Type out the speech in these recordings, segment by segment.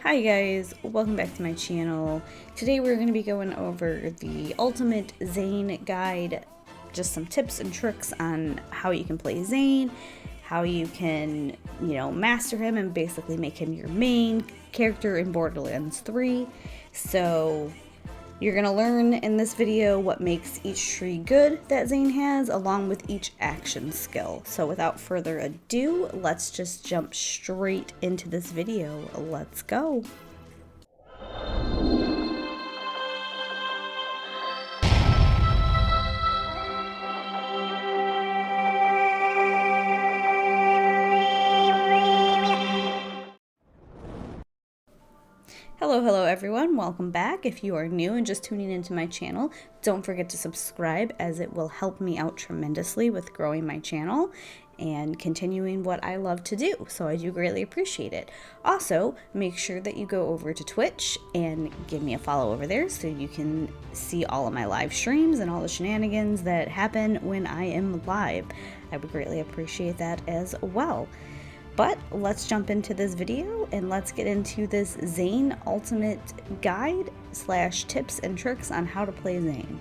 Hi guys, welcome back to my channel. Today we're going to be going over the Ultimate Zane guide, just some tips and tricks on how you can play Zane, how you can, master him and basically make him your main character in Borderlands 3. So you're going to learn in this video what makes each tree good that Zane has, along with each action skill. So without further ado, let's just jump straight into this video. Let's go. Hello everyone, welcome back. If you are new and just tuning into my channel, don't forget to subscribe as it will help me out tremendously with growing my channel and continuing what I love to do, so I do greatly appreciate it. Also, make sure that you go over to Twitch and give me a follow over there so you can see all of my live streams and all the shenanigans that happen when I am live. I would greatly appreciate that as well. But let's jump into this video and let's get into this Zane Ultimate Guide / tips and tricks on how to play Zane.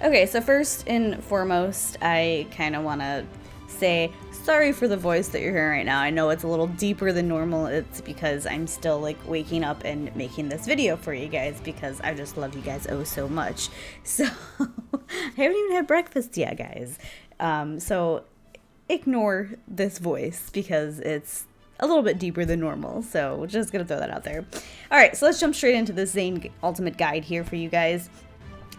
Okay, so first and foremost, I kind of want to say sorry for the voice that you're hearing right now. I know it's a little deeper than normal. It's because I'm still like waking up and making this video for you guys because I just love you guys oh so much. So I haven't even had breakfast yet, guys. So ignore this voice because it's a little bit deeper than normal, so just gonna throw that out there. Alright, so let's jump straight into this Zane Ultimate Guide here for you guys.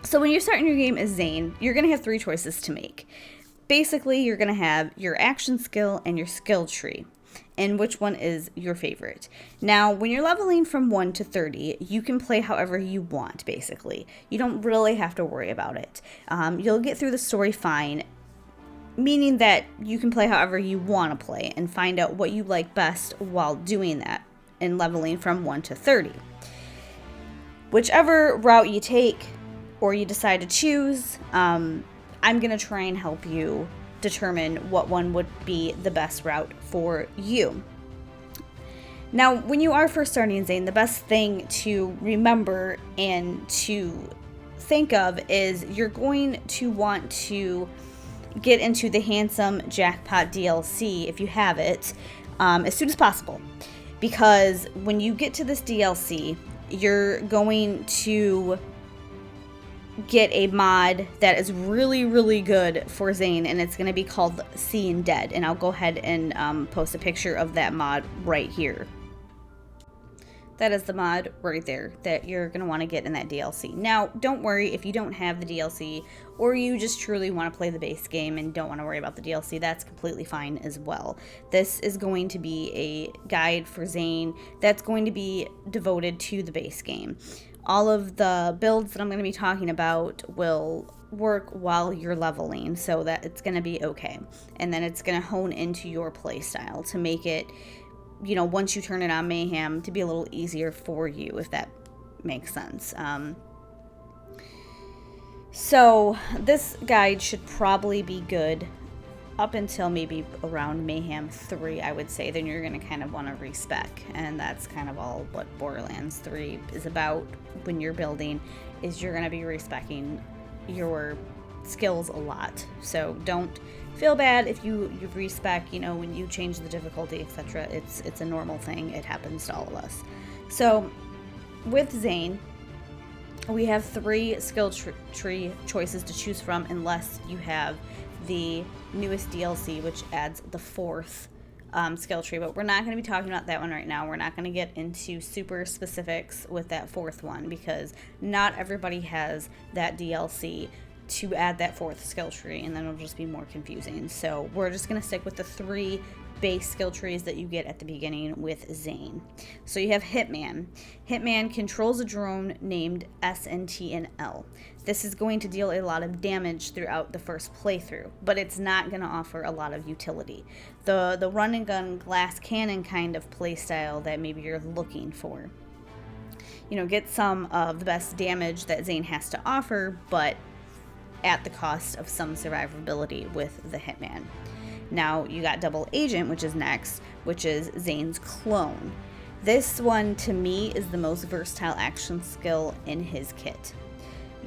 So when you're starting your game as Zane, you're gonna have three choices to make. Basically, you're gonna have your action skill and your skill tree, and which one is your favorite. Now, when you're leveling from 1 to 30, you can play however you want, basically. You don't really have to worry about it. You'll get through the story fine, meaning that you can play however you want to play and find out what you like best while doing that and leveling from 1 to 30. Whichever route you take or you decide to choose, I'm going to try and help you determine what one would be the best route for you. Now, when you are first starting Zane, the best thing to remember and to think of is you're going to want to get into the Handsome Jackpot DLC if you have it as soon as possible, because when you get to this DLC you're going to get a mod that is really good for Zane, and it's going to be called Seeing Dead, and I'll go ahead and post a picture of that mod right here. That is the mod right there that you're going to want to get in that DLC. Now, don't worry if you don't have the DLC or you just truly want to play the base game and don't want to worry about the DLC. That's completely fine as well. This is going to be a guide for Zane that's going to be devoted to the base game. All of the builds that I'm going to be talking about will work while you're leveling, so that it's going to be okay. And then it's going to hone into your playstyle to make it, once you turn it on Mayhem, to be a little easier for you, if that makes sense. So this guide should probably be good up until maybe around Mayhem 3, I would say. Then you're going to kind of want to respec, and that's kind of all what Borderlands 3 is about when you're building, is you're going to be respecing your skills a lot. So don't feel bad if you respec, when you change the difficulty, etc. It's a normal thing. It happens to all of us. So with Zane, we have 3 skill tree choices to choose from, unless you have the newest DLC, which adds the 4th skill tree, but we're not going to be talking about that one right now. We're not going to get into super specifics with that 4th one because not everybody has that DLC to add that 4th skill tree, and then it'll just be more confusing. So we're just going to stick with the 3 base skill trees that you get at the beginning with Zane. So you have Hitman. Hitman controls a drone named SNTNL. This is going to deal a lot of damage throughout the first playthrough, but it's not going to offer a lot of utility. The run and gun glass cannon kind of playstyle that maybe you're looking for. Get some of the best damage that Zane has to offer, but at the cost of some survivability with the Hitman. Now you got Double Agent, which is next, which is Zane's clone. This one, to me, is the most versatile action skill in his kit.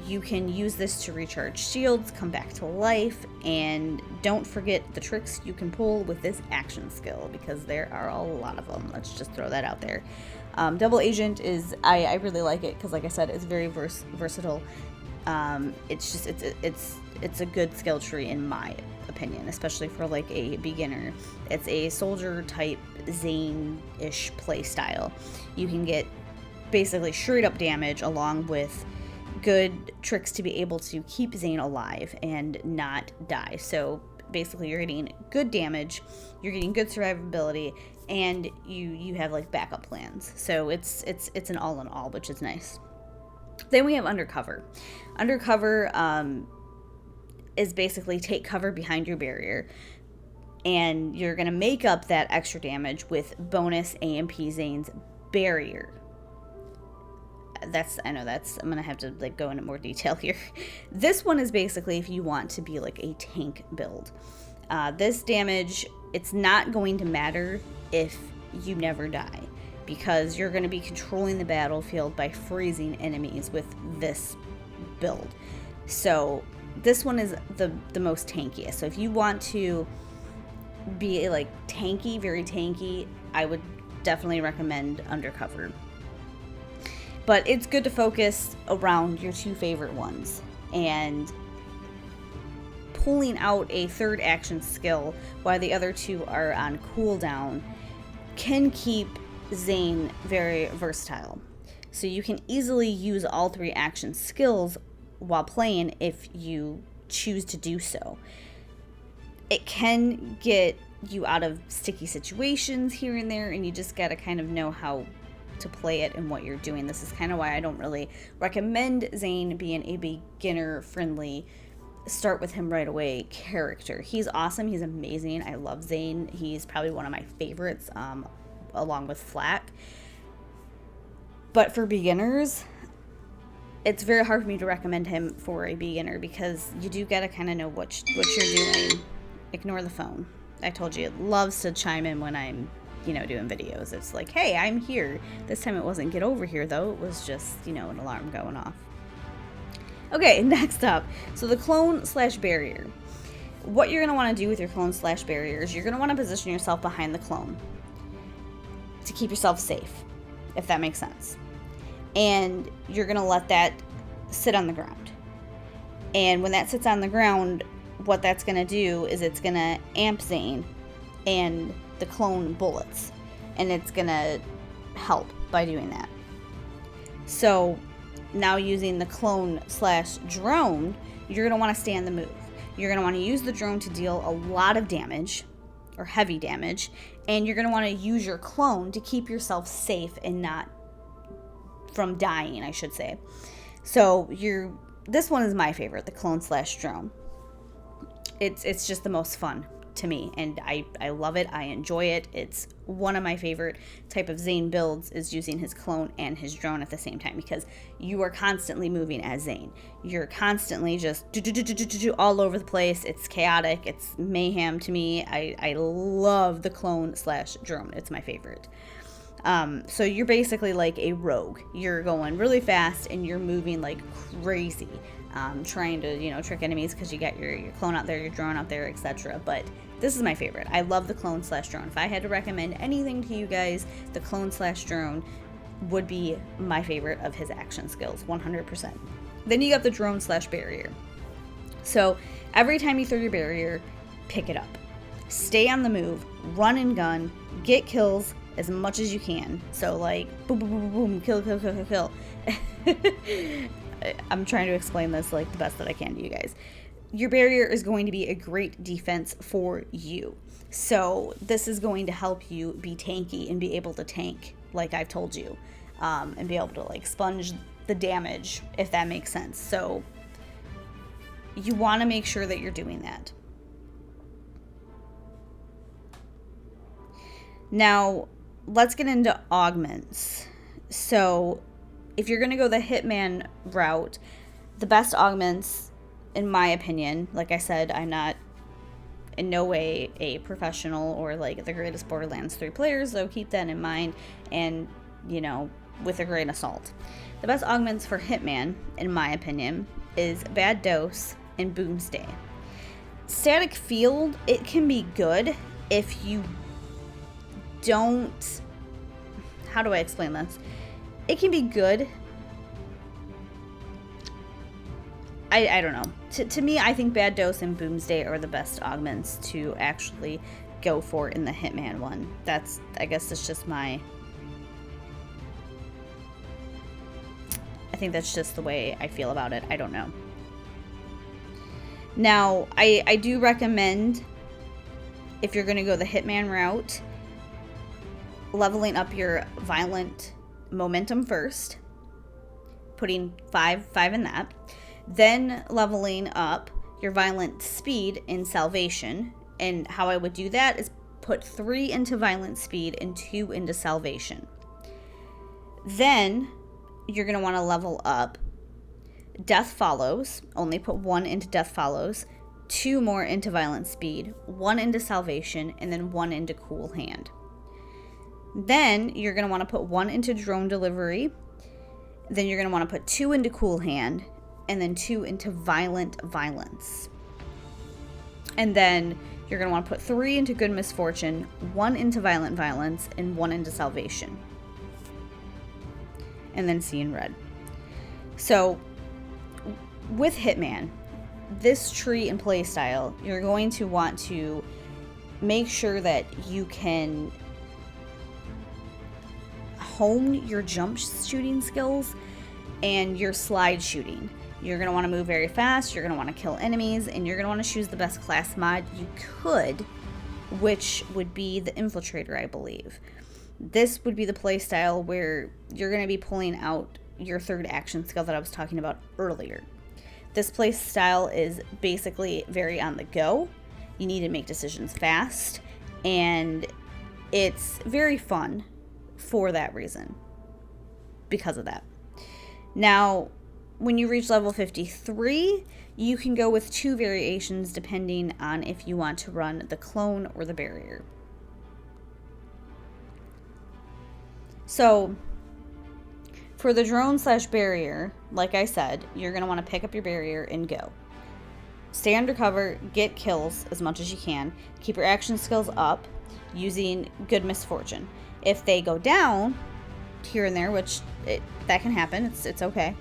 You can use this to recharge shields, come back to life, and don't forget the tricks you can pull with this action skill, because there are a lot of them. Let's just throw that out there. Double Agent is, I really like it because, like I said, it's very versatile. It's a good skill tree in my opinion, especially for like a beginner. It's a soldier type Zane-ish play style. You can get basically straight up damage along with good tricks to be able to keep Zane alive and not die. So basically you're getting good damage, you're getting good survivability, and you have like backup plans. So it's an all in all, which is nice. Then we have Undercover. Undercover is basically take cover behind your barrier, and you're going to make up that extra damage with bonus AMP Zane's barrier. I'm going to have to like go into more detail here. This one is basically if you want to be like a tank build. This damage, it's not going to matter if you never die, because you're going to be controlling the battlefield by freezing enemies with this build. So this one is the most tankiest. So if you want to be like tanky, very tanky, I would definitely recommend Undercover. But it's good to focus around your two favorite ones, and pulling out a third action skill while the other two are on cooldown can keep Zane very versatile. So you can easily use all three action skills while playing if you choose to do so. It can get you out of sticky situations here and there, and you just gotta kind of know how to play it and what you're doing. This is kind of why I don't really recommend Zane being a beginner friendly start with him right away character. He's awesome, he's amazing, I love Zane. He's probably one of my favorites, along with Flak. But for beginners, it's very hard for me to recommend him for a beginner, because you do gotta kind of know what you're doing. Ignore the phone. I told you, it loves to chime in when I'm doing videos. It's like, hey, I'm here. This time it wasn't get over here though, it was just an alarm going off. Okay, next up, so the clone/barrier. What you're going to want to do with your clone/barrier is you're going to want to position yourself behind the clone to keep yourself safe, if that makes sense. And you're going to let that sit on the ground. And when that sits on the ground, what that's going to do is it's going to amp Zane and the clone bullets, and it's going to help by doing that. So now using the clone/drone, you're going to want to stay on the move. You're going to want to use the drone to deal a lot of damage, or heavy damage, and you're going to want to use your clone to keep yourself safe and not from dying, I should say. So this one is my favorite, the clone/drone. It's just the most fun to me, and I love it. I enjoy it. It's one of my favorite type of Zane builds, is using his clone and his drone at the same time, because you are constantly moving as Zane. You're constantly just all over the place. It's chaotic. It's mayhem to me. I love the clone/drone. It's my favorite. So you're basically like a rogue. You're going really fast and you're moving like crazy, trying to trick enemies because you got your clone out there, your drone out there, etc. But this is my favorite. I love the clone/drone. If I had to recommend anything to you guys, the clone/drone would be my favorite of his action skills, 100%. Then you got the drone/barrier. So every time you throw your barrier, pick it up. Stay on the move, run and gun, get kills as much as you can. So like boom, boom, boom, boom, kill, kill, kill, kill, kill. I'm trying to explain this like the best that I can to you guys. Your barrier is going to be a great defense for you. So this is going to help you be tanky and be able to tank, like I've told you, and be able to like sponge the damage, if that makes sense. So you want to make sure that you're doing that. Now, let's get into augments. So if you're going to go the Hitman route, the best augments, in my opinion, like I said, I'm not in no way a professional or like the greatest Borderlands 3 players, so keep that in mind and, you know, with a grain of salt. The best augments for Hitman, in my opinion, is Bad Dose and Boomsday. Static Field, it can be good if you don't... How do I explain this? It can be good. I don't know. To me, I think Bad Dose and Boomsday are the best augments to actually go for in the Hitman one. I guess it's just my... I think that's just the way I feel about it. I don't know. Now, I do recommend, if you're going to go the Hitman route, leveling up your violent momentum first, putting 5 in that, then leveling up your violent speed in salvation. And how I would do that is put 3 into violent speed and 2 into salvation. Then you're going to want to level up Death Follows, only put 1 into Death Follows, 2 more into violent speed, 1 into salvation, and then 1 into Cool Hand. Then you're going to want to put 1 into Drone Delivery, then you're going to want to put 2 into Cool Hand, and then 2 into Violent Violence. And then you're going to want to put 3 into Good Misfortune, 1 into Violent Violence, and 1 into Salvation. And then Seeing Red. So, with Hitman, this tree and play style, you're going to want to make sure that you can hone your jump shooting skills and your slide shooting. You're going to want to move very fast, you're going to want to kill enemies, and you're going to want to choose the best class mod you could, which would be the Infiltrator, I believe. This would be the playstyle where you're going to be pulling out your third action skill that I was talking about earlier. This playstyle is basically very on the go. You need to make decisions fast, and it's very fun for that reason, because of that. Now, when you reach level 53, you can go with 2 variations depending on if you want to run the clone or the barrier. So, for the drone/barrier, like I said, you're going to want to pick up your barrier and go. Stay undercover, get kills as much as you can, keep your action skills up using Good Misfortune. If they go down here and there, which that can happen, it's okay,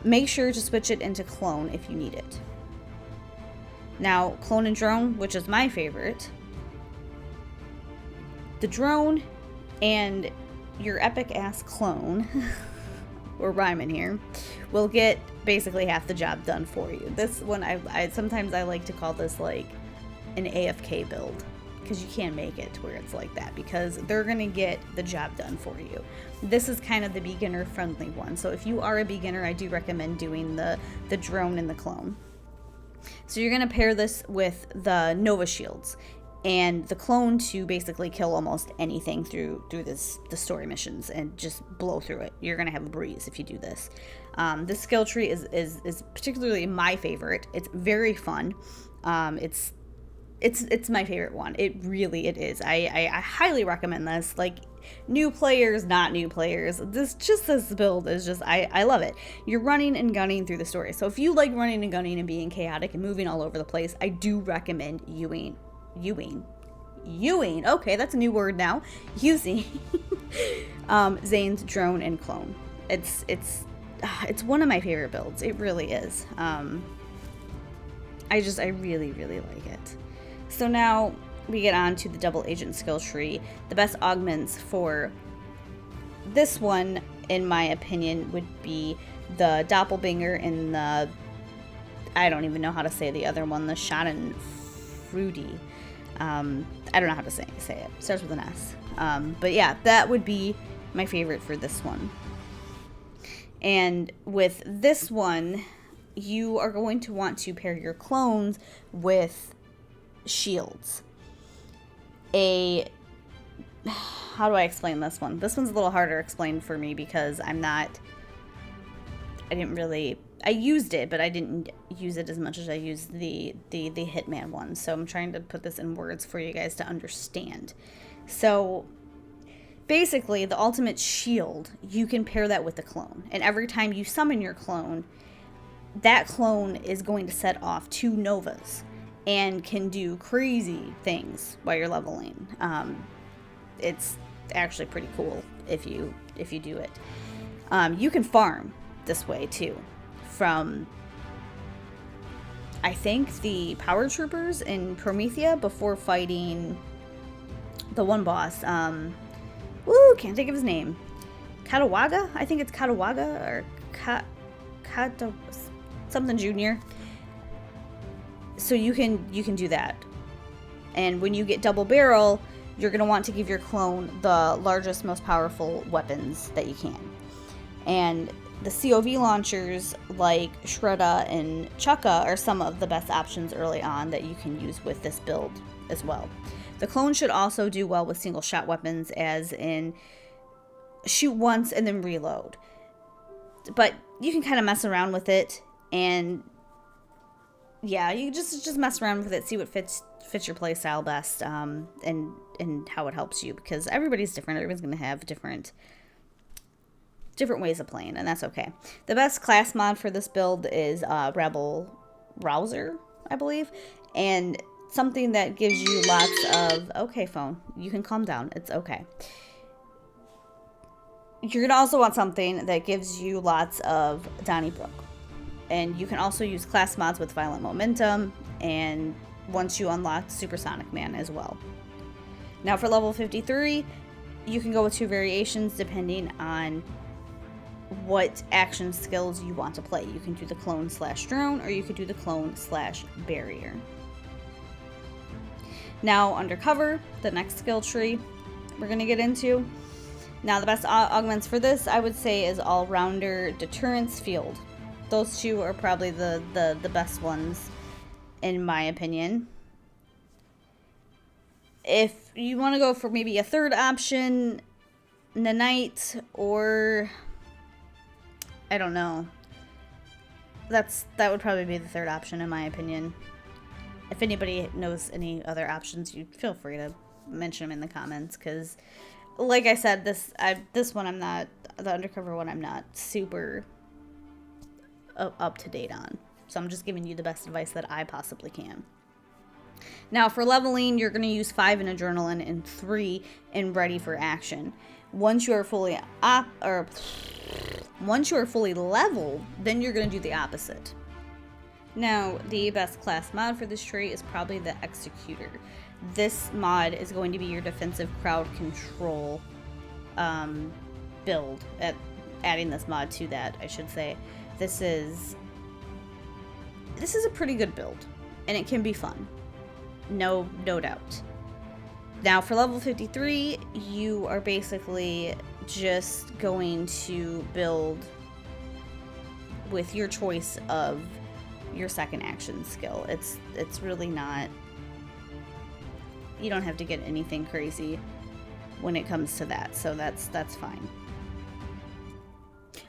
make sure to switch it into clone if you need it. Now, clone and drone, which is my favorite, the drone and your epic ass clone, we're rhyming here, will get basically half the job done for you. This one, I sometimes I like to call this like an AFK build, because you can't make it to where it's like that, because they're going to get the job done for you. This is kind of the beginner friendly one. So if you are a beginner, I do recommend doing the drone and the clone. So you're going to pair this with the Nova Shields and the clone to basically kill almost anything through the story missions and just blow through it. You're going to have a breeze if you do this. This skill tree is particularly my favorite. It's very fun. It's my favorite one. It is. I highly recommend this. Like, new players, not new players. This build is just, I love it. You're running and gunning through the story. So if you like running and gunning and being chaotic and moving all over the place, I do recommend Ewing. Okay, that's a new word now. Using Zane's drone and clone. It's one of my favorite builds. It really is. I really like it. So now we get on to the double agent skill tree. The best augments for this one, in my opinion, would be the Doppelbanger and the, I don't even know how to say the other one, the Schadenfreude. I don't know how to say it. Starts with an S. But yeah, that would be my favorite for this one. And with this one, you are going to want to pair your clones with shields. How do I explain this one? This one's a little harder to explain for me because I I used it, but I didn't use it as much as I used the Hitman one. So I'm trying to put this in words for you guys to understand. So basically, the ultimate shield, you can pair that with the clone. And every time you summon your clone, that clone is going to set off 2 novas and can do crazy things while you're leveling. It's actually pretty cool if you do it. You can farm this way too, from I think the power troopers in Promethea before fighting the one boss. Can't think of his name. Katawaga? I think it's Katawaga or something Junior. So you can do that. And when you get double barrel, you're going to want to give your clone the largest, most powerful weapons that you can. And the COV launchers like Shredda and Chukka are some of the best options early on that you can use with this build as well. The clone should also do well with single shot weapons, as in shoot once and then reload. But you can kind of mess around with it, and yeah, you just mess around with it, see what fits your playstyle best, and how it helps you, because everybody's different. Everyone's going to have different ways of playing, and that's okay. The best class mod for this build is Rebel Rouser, I believe, and something that gives you lots of... Okay, phone, you can calm down. It's okay. You're going to also want something that gives you lots of Donnybrook. And you can also use class mods with Violent Momentum, and once you unlock Supersonic Man as well. Now for level 53, you can go with 2 variations depending on what action skills you want to play. You can do the clone / drone, or you could do the clone / barrier. Now Undercover, the next skill tree we're going to get into. Now the best augments for this, I would say, is All-Rounder, Deterrence, Field. Those 2 are probably the best ones, in my opinion. If you want to go for maybe a third option, Nanite, or I don't know. That would probably be the third option, in my opinion. If anybody knows any other options, you feel free to mention them in the comments, because like I said, this one I'm not, the Undercover one I'm not super up to date on. So I'm just giving you the best advice that I possibly can. Now for leveling, you're going to use 5 in Adrenaline and 3 in Ready for Action. Once you are fully leveled, then you're going to do the opposite. Now, the best class mod for this trait is probably the Executor. This mod is going to be your defensive crowd control build. Adding this mod to that, I should say. This is a pretty good build, and it can be fun. No doubt. Now for level 53, you are basically just going to build with your choice of your second action skill. It's really not, you don't have to get anything crazy when it comes to that, so that's fine.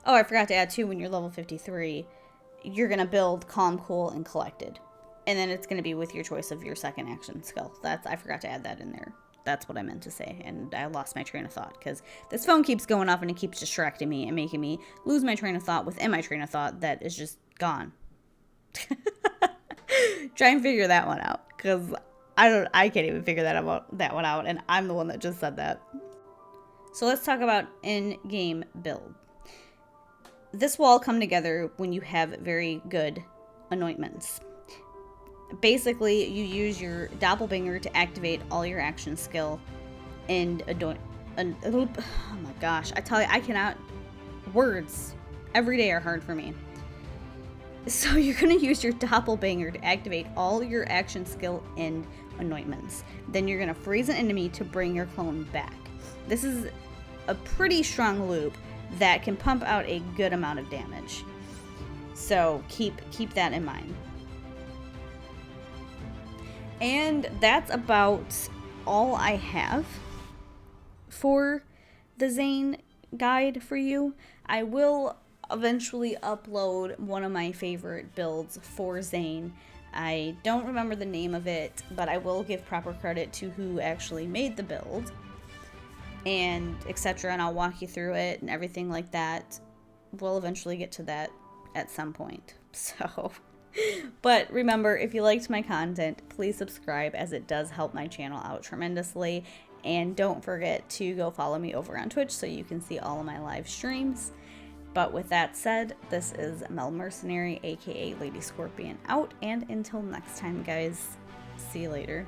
Oh, I forgot to add too, when you're level 53, you're gonna build Calm, Cool, and Collected, and then it's gonna be with your choice of your second action skill. I forgot to add that in there. That's what I meant to say, and I lost my train of thought because this phone keeps going off and it keeps distracting me and making me lose my train of thought within my train of thought that is just gone. Try and figure that one out, because I can't even figure that one out, and I'm the one that just said that. So let's talk about in-game build. This will all come together when you have very good anointments. Basically, you use your Doppelbanger to activate all your action skill and oh my gosh, I tell you, I cannot, words every day are hard for me. So you're going to use your Doppelbanger to activate all your action skill and anointments. Then you're going to freeze an enemy to bring your clone back. This is a pretty strong loop that can pump out a good amount of damage. So keep that in mind. And that's about all I have for the Zane guide for you. I will eventually upload one of my favorite builds for Zane. I don't remember the name of it, but I will give proper credit to who actually made the build and etc. And I'll walk you through it and everything like that. We'll eventually get to that at some point. So, but remember, if you liked my content, please subscribe, as it does help my channel out tremendously. And don't forget to go follow me over on Twitch so you can see all of my live streams. But with that said, this is Mel Mercenary, aka Lady Scorpion, out, and until next time, guys, see you later.